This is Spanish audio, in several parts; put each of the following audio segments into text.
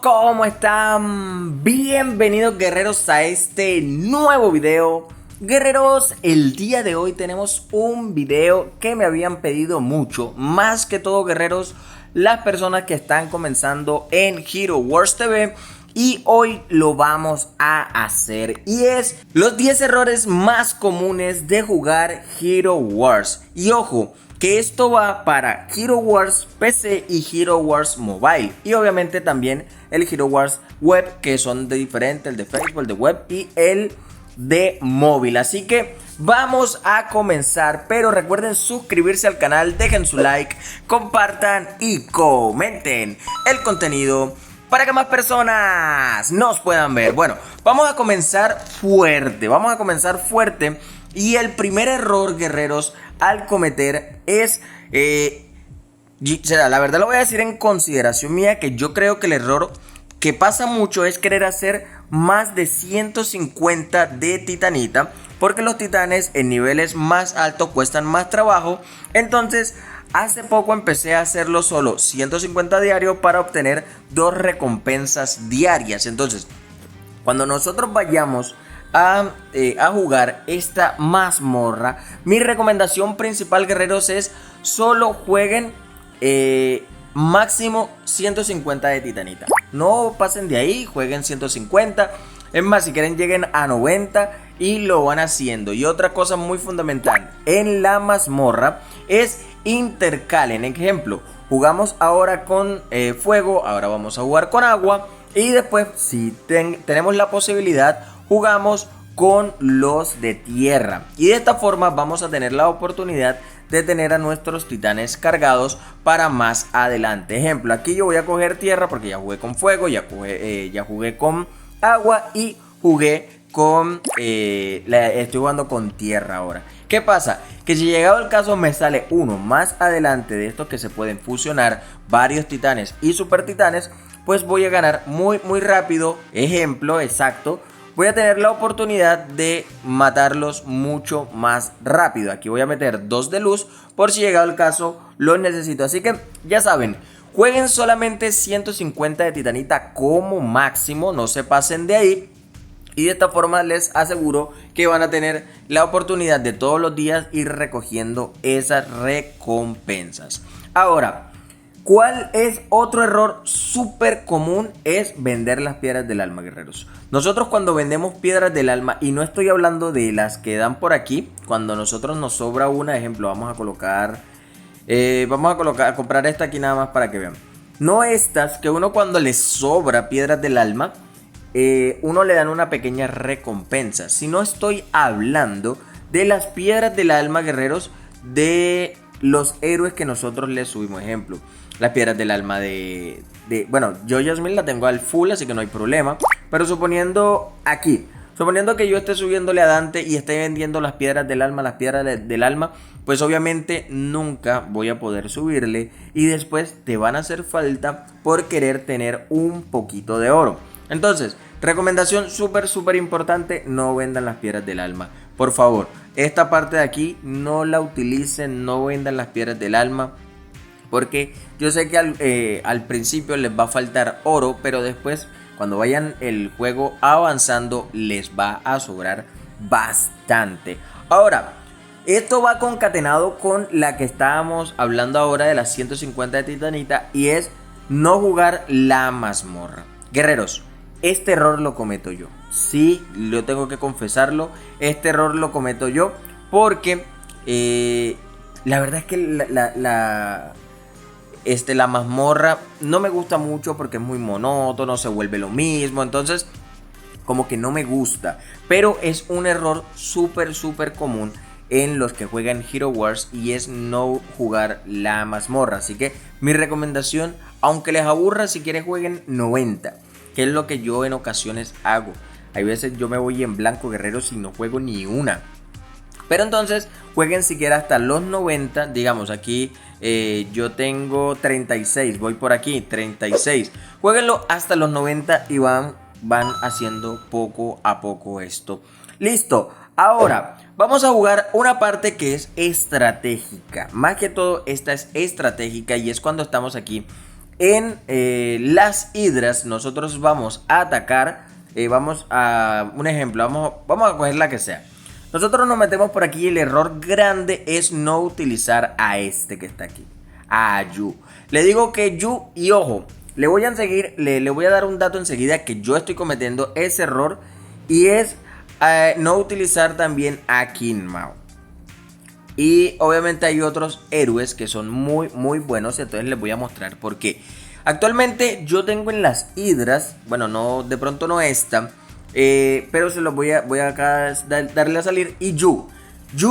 ¿Cómo están? Bienvenidos guerreros a este nuevo video. Guerreros, el día de hoy tenemos un video que me habían pedido mucho. Más que todo, guerreros, las personas que están comenzando en Hero Wars TV. Y hoy lo vamos a hacer. Y es los 10 errores más comunes de jugar Hero Wars. Y ojo, que esto va para Hero Wars PC y Hero Wars Mobile. Y obviamente también el Hero Wars Web, que son de diferente, el de Facebook, el de Web y el de móvil. Así que vamos a comenzar. Pero recuerden suscribirse al canal, dejen su like, compartan y comenten el contenido para que más personas nos puedan ver. Bueno, vamos a comenzar fuerte. Y el primer error, guerreros, al cometer es... la verdad lo voy a decir en consideración mía, que yo creo que el error que pasa mucho es querer hacer más de 150 de titanita, porque los titanes en niveles más altos cuestan más trabajo. Entonces hace poco empecé a hacerlo solo 150 diario para obtener 2 recompensas diarias. Entonces cuando nosotros vayamos a jugar esta mazmorra, mi recomendación principal, guerreros, es solo jueguen máximo 150 de titanita. No pasen de ahí, jueguen 150. Es más, si quieren lleguen a 90 y lo van haciendo. Y otra cosa muy fundamental en la mazmorra es intercalen. Ejemplo, jugamos ahora con fuego, ahora vamos a jugar con agua. Y después, si tenemos la posibilidad, jugamos con los de tierra. Y de esta forma vamos a tener la oportunidad de tener a nuestros titanes cargados para más adelante. Ejemplo, aquí yo voy a coger tierra porque ya jugué con fuego, ya jugué con agua y jugué con... estoy jugando con tierra ahora. ¿Qué pasa? Que si llegado el caso me sale uno más adelante de estos que se pueden fusionar, varios titanes y super titanes, pues voy a ganar muy rápido. Ejemplo, exacto, voy a tener la oportunidad de matarlos mucho más rápido. Aquí voy a meter 2 de luz por si llegado el caso los necesito. Así que ya saben, jueguen solamente 150 de titanita como máximo, no se pasen de ahí. Y de esta forma les aseguro que van a tener la oportunidad de todos los días ir recogiendo esas recompensas. Ahora, ¿cuál es otro error súper común? Es vender las piedras del alma, guerreros. Nosotros cuando vendemos piedras del alma, y no estoy hablando de las que dan por aquí, cuando nosotros nos sobra una, ejemplo, vamos a comprar esta aquí nada más para que vean. No estas, que uno cuando le sobra piedras del alma, uno le dan una pequeña recompensa. Si no estoy hablando de las piedras del alma, guerreros, de los héroes que nosotros les subimos. Ejemplo, las piedras del alma bueno, yo Yasmin la tengo al full, así que no hay problema. Pero suponiendo que yo esté subiéndole a Dante y esté vendiendo las piedras del alma, pues obviamente nunca voy a poder subirle. Y después te van a hacer falta por querer tener un poquito de oro. Entonces, recomendación súper importante: no vendan las piedras del alma. Por favor, esta parte de aquí no la utilicen, no vendan las piedras del alma. Porque yo sé que al principio les va a faltar oro, pero después, cuando vayan el juego avanzando, les va a sobrar bastante. Ahora, esto va concatenado con la que estábamos hablando ahora de las 150 de titanita, y es no jugar la mazmorra. Guerreros, este error lo cometo yo. Sí, lo tengo que confesarlo. Este error lo cometo yo porque la verdad es que la mazmorra no me gusta mucho porque es muy monótono, se vuelve lo mismo. Entonces como que no me gusta. Pero es un error súper común en los que juegan Hero Wars, y es no jugar la mazmorra. Así que mi recomendación, aunque les aburra, si quieren jueguen 90, que es lo que yo en ocasiones hago. Hay veces yo me voy en blanco, guerreros, y no juego ni una. Pero entonces jueguen siquiera hasta los 90. Digamos aquí yo tengo 36, voy por aquí 36. Jueguenlo hasta los 90 y van haciendo poco a poco esto. Listo. Ahora vamos a jugar una parte que es estratégica. Más que todo esta es estratégica, y es cuando estamos aquí En las hidras nosotros vamos a atacar, vamos a, un ejemplo, vamos a coger la que sea. Nosotros nos metemos por aquí y el error grande es no utilizar a este que está aquí, a Yu. Le digo que Yu, y ojo, le voy a dar un dato enseguida que yo estoy cometiendo ese error, y es no utilizar también a King Mao. Y obviamente hay otros héroes que son muy buenos, entonces les voy a mostrar por qué. Actualmente yo tengo en las hidras, bueno, no, de pronto no esta, pero se los voy a acá darle a salir. Y Yu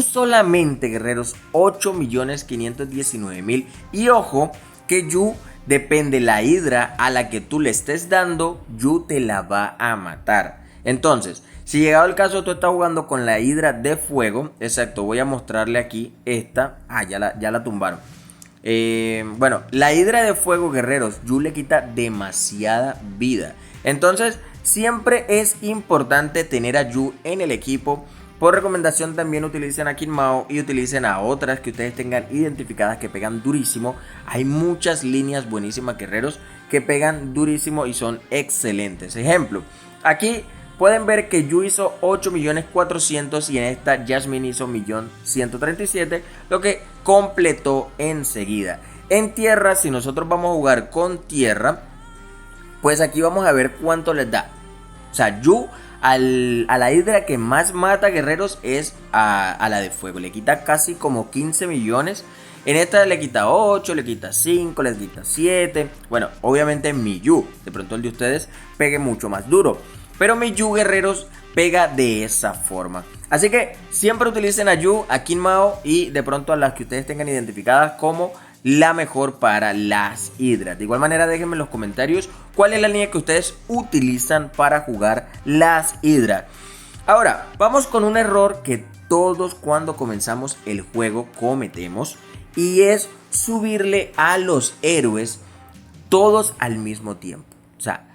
solamente, guerreros, 8.519.000. Y ojo que Yu, depende la hidra a la que tú le estés dando, Yu te la va a matar. Entonces, si llegado el caso tú estás jugando con la hidra de fuego, exacto, voy a mostrarle aquí esta. Ya la tumbaron. Bueno, la hidra de fuego, guerreros, Yu le quita demasiada vida. Entonces, siempre es importante tener a Yu en el equipo. Por recomendación también utilicen a King Mao y utilicen a otras que ustedes tengan identificadas que pegan durísimo. Hay muchas líneas buenísimas, guerreros, que pegan durísimo y son excelentes. Ejemplo, aquí pueden ver que Yu hizo 8.400.000 y en esta Jasmine hizo 1.137.000, lo que completó enseguida. En tierra, si nosotros vamos a jugar con tierra, pues aquí vamos a ver cuánto les da. O sea, Yu a la hidra que más mata, guerreros, es a la de fuego. Le quita casi como 15 millones. En esta le quita 8, le quita 5, le quita 7. Bueno, obviamente mi Yu, de pronto el de ustedes pegue mucho más duro, pero mi Yu, guerreros, pega de esa forma. Así que siempre utilicen a Yu, a King Mao y de pronto a las que ustedes tengan identificadas como la mejor para las hidras. De igual manera, déjenme en los comentarios cuál es la línea que ustedes utilizan para jugar las hidras. Ahora, vamos con un error que todos cuando comenzamos el juego cometemos, y es subirle a los héroes todos al mismo tiempo. O sea,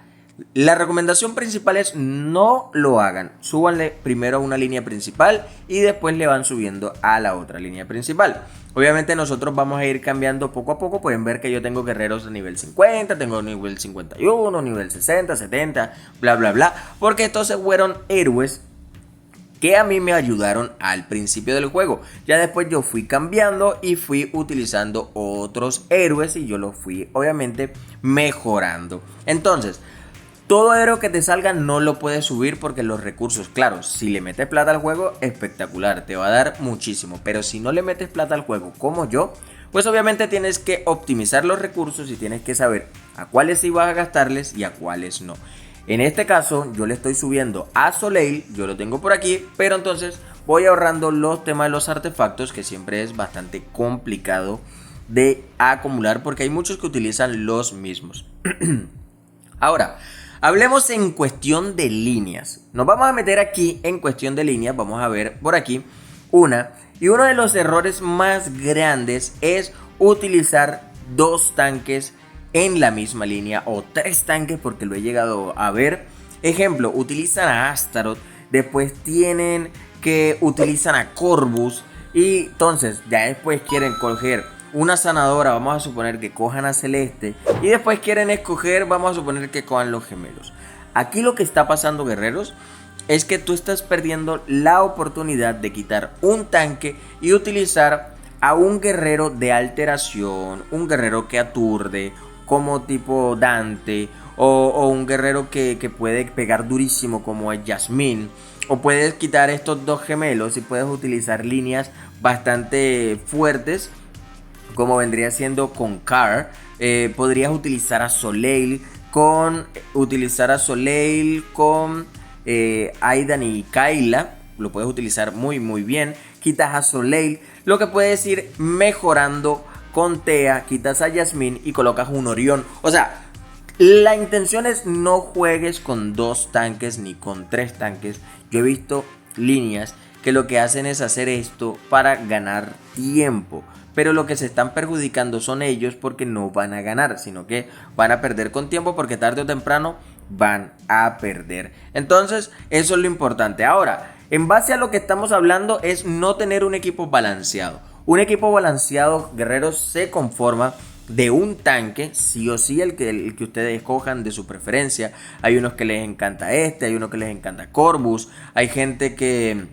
la recomendación principal es no lo hagan. Súbanle primero a una línea principal y después le van subiendo a la otra línea principal. Obviamente nosotros vamos a ir cambiando poco a poco. Pueden ver que yo tengo guerreros de nivel 50, tengo nivel 51, nivel 60, 70, bla bla bla. Porque estos fueron héroes que a mí me ayudaron al principio del juego. Ya después yo fui cambiando y fui utilizando otros héroes y yo los fui obviamente mejorando. Entonces, todo héroe que te salga no lo puedes subir porque los recursos, claro, si le metes plata al juego, espectacular, te va a dar muchísimo. Pero si no le metes plata al juego como yo, pues obviamente tienes que optimizar los recursos y tienes que saber a cuáles sí vas a gastarles y a cuáles no. En este caso yo le estoy subiendo a Soleil, yo lo tengo por aquí, pero entonces voy ahorrando los temas de los artefactos, que siempre es bastante complicado de acumular porque hay muchos que utilizan los mismos. Ahora, hablemos en cuestión de líneas. Nos vamos a meter aquí en cuestión de líneas, vamos a ver por aquí una. Y uno de los errores más grandes es utilizar dos tanques en la misma línea o tres tanques, porque lo he llegado a ver. Ejemplo, utilizan a Astaroth, después tienen que utilizan a Corvus y entonces ya después quieren coger una sanadora, vamos a suponer que cojan a Celeste y después quieren escoger, vamos a suponer que cojan los gemelos. Aquí lo que está pasando, guerreros, es que tú estás perdiendo la oportunidad de quitar un tanque y utilizar a un guerrero de alteración, un guerrero que aturde, como tipo Dante, o un guerrero que puede pegar durísimo como es Jasmine. O puedes quitar estos dos gemelos y puedes utilizar líneas bastante fuertes, como vendría siendo con Car. Podrías utilizar a Soleil con Aidan y Kayla. Lo puedes utilizar muy bien. Quitas a Soleil, lo que puedes ir mejorando con Thea, quitas a Jasmine y colocas un Orión. O sea, la intención es no juegues con dos tanques ni con tres tanques. Yo he visto líneas que lo que hacen es hacer esto para ganar tiempo, pero lo que se están perjudicando son ellos, porque no van a ganar, sino que van a perder con tiempo, porque tarde o temprano van a perder. Entonces eso es lo importante. Ahora, en base a lo que estamos hablando, es no tener un equipo balanceado. Un equipo balanceado, guerreros, se conforma de un tanque, sí o sí el que ustedes escojan de su preferencia. Hay unos que les encanta este, hay unos que les encanta Corvus, hay gente que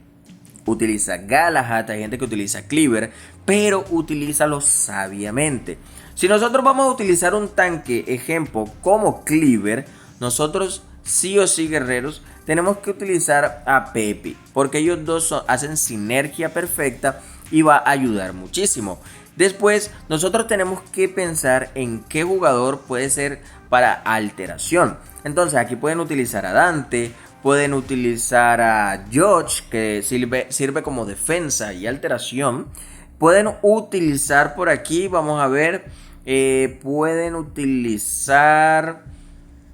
utiliza Galahad, hay gente que utiliza Cleaver, pero utilízalo sabiamente. Si nosotros vamos a utilizar un tanque, ejemplo, como Cleaver, nosotros sí o sí, guerreros, tenemos que utilizar a Pepi, porque ellos dos hacen sinergia perfecta y va a ayudar muchísimo. Después, nosotros tenemos que pensar en qué jugador puede ser para alteración. Entonces, aquí pueden utilizar a Dante, pueden utilizar a George, que sirve como defensa y alteración. Pueden utilizar por aquí, vamos a ver, pueden utilizar,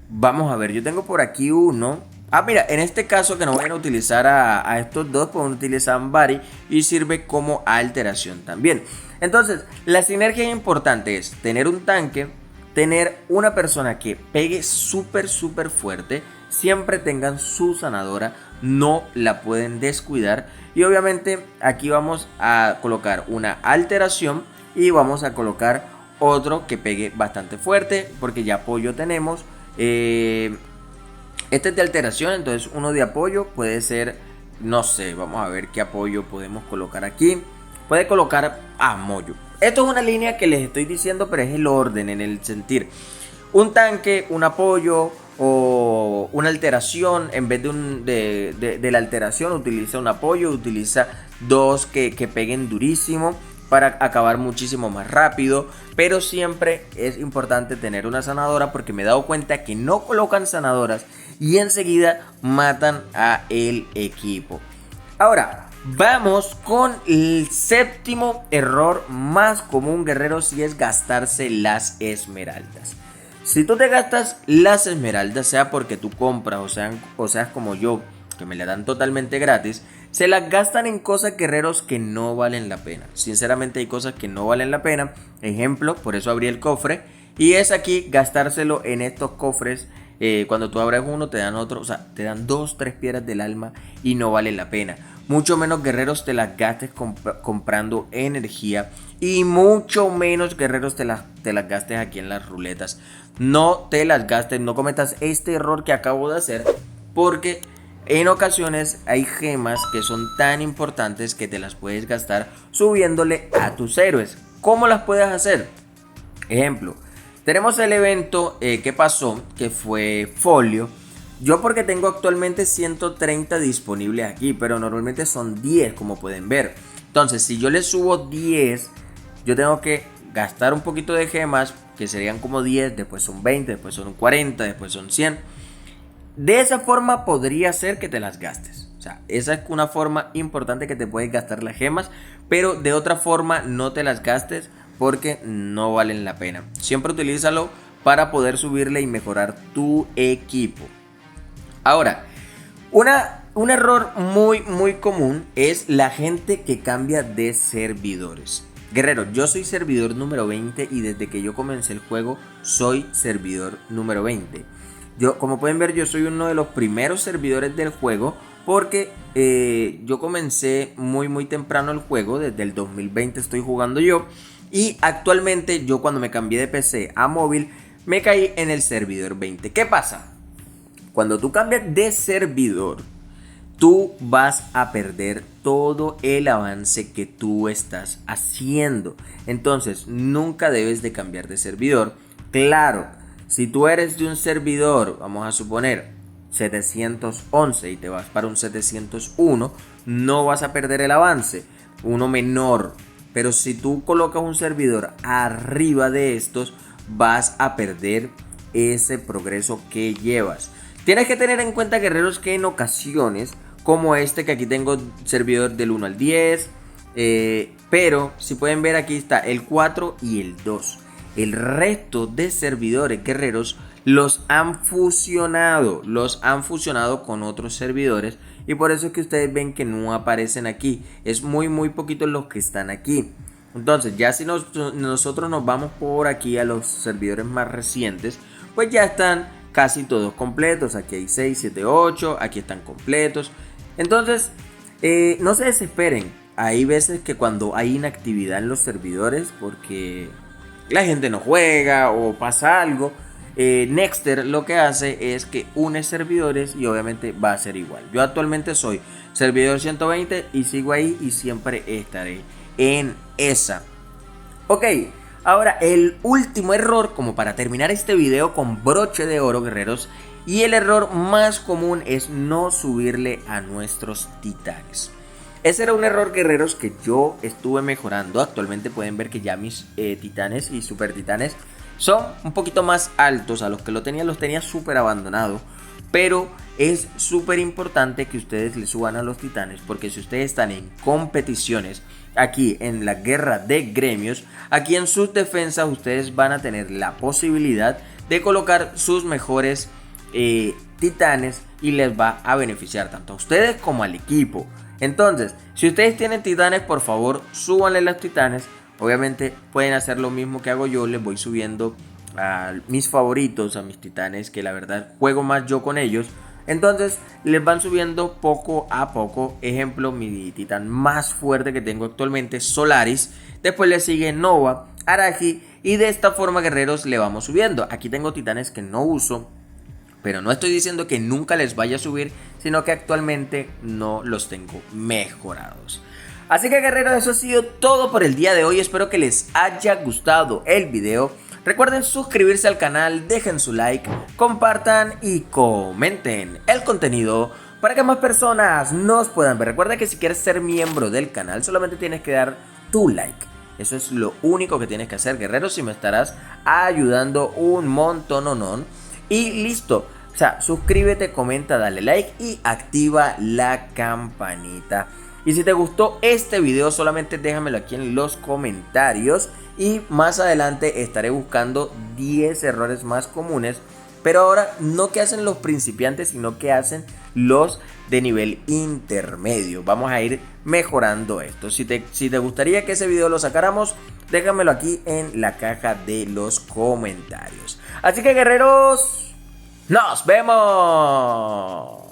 vamos a ver, yo tengo por aquí uno. Mira, en este caso que no vayan a utilizar a estos dos, pueden utilizar a Ambari y sirve como alteración también. Entonces, la sinergia importante es tener un tanque, tener una persona que pegue súper fuerte, siempre tengan su sanadora, no la pueden descuidar. Y obviamente aquí vamos a colocar una alteración y vamos a colocar otro que pegue bastante fuerte, porque ya apoyo tenemos. Este es de alteración, entonces uno de apoyo puede ser, no sé, vamos a ver qué apoyo podemos colocar aquí. Puede colocar a Moyo. Esto es una línea que les estoy diciendo, pero es el orden en el sentir. Un tanque, un apoyo o una alteración, en vez de la alteración utiliza un apoyo, utiliza dos que peguen durísimo para acabar muchísimo más rápido. Pero siempre es importante tener una sanadora, porque me he dado cuenta que no colocan sanadoras y enseguida matan a el equipo. Ahora, vamos con el séptimo error más común, guerreros, y es gastarse las esmeraldas. Si tú te gastas las esmeraldas, sea porque tú compras o seas como yo, que me la dan totalmente gratis, se las gastan en cosas, guerreros, que no valen la pena. Sinceramente hay cosas que no valen la pena. Ejemplo, por eso abrí el cofre, y es aquí gastárselo en estos cofres. Cuando tú abres uno te dan otro, o sea, te dan 2-3 piedras del alma y no vale la pena. Mucho menos, guerreros, te las gastes comprando energía, y mucho menos, guerreros, te las gastes aquí en las ruletas. No te las gastes, no cometas este error que acabo de hacer, porque en ocasiones hay gemas que son tan importantes que te las puedes gastar subiéndole a tus héroes. ¿Cómo las puedes hacer? Ejemplo, tenemos el evento que pasó, que fue Folio. Yo porque tengo actualmente 130 disponibles aquí, pero normalmente son 10, como pueden ver. Entonces, si yo le subo 10, yo tengo que gastar un poquito de gemas, que serían como 10, después son 20, después son 40, después son 100. De esa forma podría ser que te las gastes. O sea, esa es una forma importante que te puedes gastar las gemas, pero de otra forma no te las gastes, porque no valen la pena. Siempre utilízalo para poder subirle y mejorar tu equipo. Ahora, un error muy común es la gente que cambia de servidores. Guerrero, yo soy servidor número 20 y desde que yo comencé el juego soy servidor número 20. Yo, como pueden ver, yo soy uno de los primeros servidores del juego, porque yo comencé muy temprano el juego. Desde el 2020 estoy jugando yo, y actualmente yo, cuando me cambié de PC a móvil, me caí en el servidor 20. ¿Qué pasa? Cuando tú cambias de servidor, tú vas a perder todo el avance que tú estás haciendo. Entonces, nunca debes de cambiar de servidor. Claro, si tú eres de un servidor, vamos a suponer 711, y te vas para un 701, no vas a perder el avance, uno menor. Pero si tú colocas un servidor arriba de estos, vas a perder ese progreso que llevas. Tienes que tener en cuenta, guerreros, que en ocasiones, como este que aquí tengo, servidor del 1 al 10, pero si pueden ver, aquí está el 4 y el 2. El resto de servidores, guerreros, los han fusionado con otros servidores, y por eso es que ustedes ven que no aparecen aquí. Es muy poquitos los que están aquí. Entonces, ya si nosotros nos vamos por aquí a los servidores más recientes, pues ya están casi todos completos. Aquí hay 6, 7, 8, aquí están completos. Entonces, no se desesperen. Hay veces que cuando hay inactividad en los servidores, porque la gente no juega o pasa algo, Nexter lo que hace es que une servidores y obviamente va a ser igual. Yo actualmente soy servidor 120 y sigo ahí y siempre estaré en esa. Ok, ahora el último error, como para terminar este video con broche de oro, guerreros, y el error más común es no subirle a nuestros titanes. Ese era un error, guerreros, que yo estuve mejorando. Actualmente pueden ver que ya mis titanes y super titanes son un poquito más altos. A los que los tenía súper abandonado. Pero es súper importante que ustedes le suban a los titanes, porque si ustedes están en competiciones, aquí en la guerra de gremios, aquí en sus defensas ustedes van a tener la posibilidad de colocar sus mejores titanes y les va a beneficiar tanto a ustedes como al equipo. Entonces, si ustedes tienen titanes, por favor, súbanle los titanes. Obviamente pueden hacer lo mismo que hago yo, les voy subiendo a mis favoritos, a mis titanes, que la verdad juego más yo con ellos. Entonces les van subiendo poco a poco. Ejemplo, mi titán más fuerte que tengo actualmente, Solaris. Después le sigue Nova, Araji, y de esta forma, guerreros, le vamos subiendo. Aquí tengo titanes que no uso, pero no estoy diciendo que nunca les vaya a subir, sino que actualmente no los tengo mejorados. Así que, guerreros, eso ha sido todo por el día de hoy. Espero que les haya gustado el video. Recuerden suscribirse al canal, dejen su like, compartan y comenten el contenido para que más personas nos puedan ver. Recuerda que si quieres ser miembro del canal, solamente tienes que dar tu like. Eso es lo único que tienes que hacer, guerreros, y me estarás ayudando un montón. Y listo. O sea, suscríbete, comenta, dale like y activa la campanita. Y si te gustó este video, solamente déjamelo aquí en los comentarios. Y más adelante estaré buscando 10 errores más comunes. Pero ahora no que hacen los principiantes, sino que hacen los de nivel intermedio. Vamos a ir mejorando esto. Si te gustaría que ese video lo sacáramos, déjamelo aquí en la caja de los comentarios. Así que, guerreros, ¡nos vemos!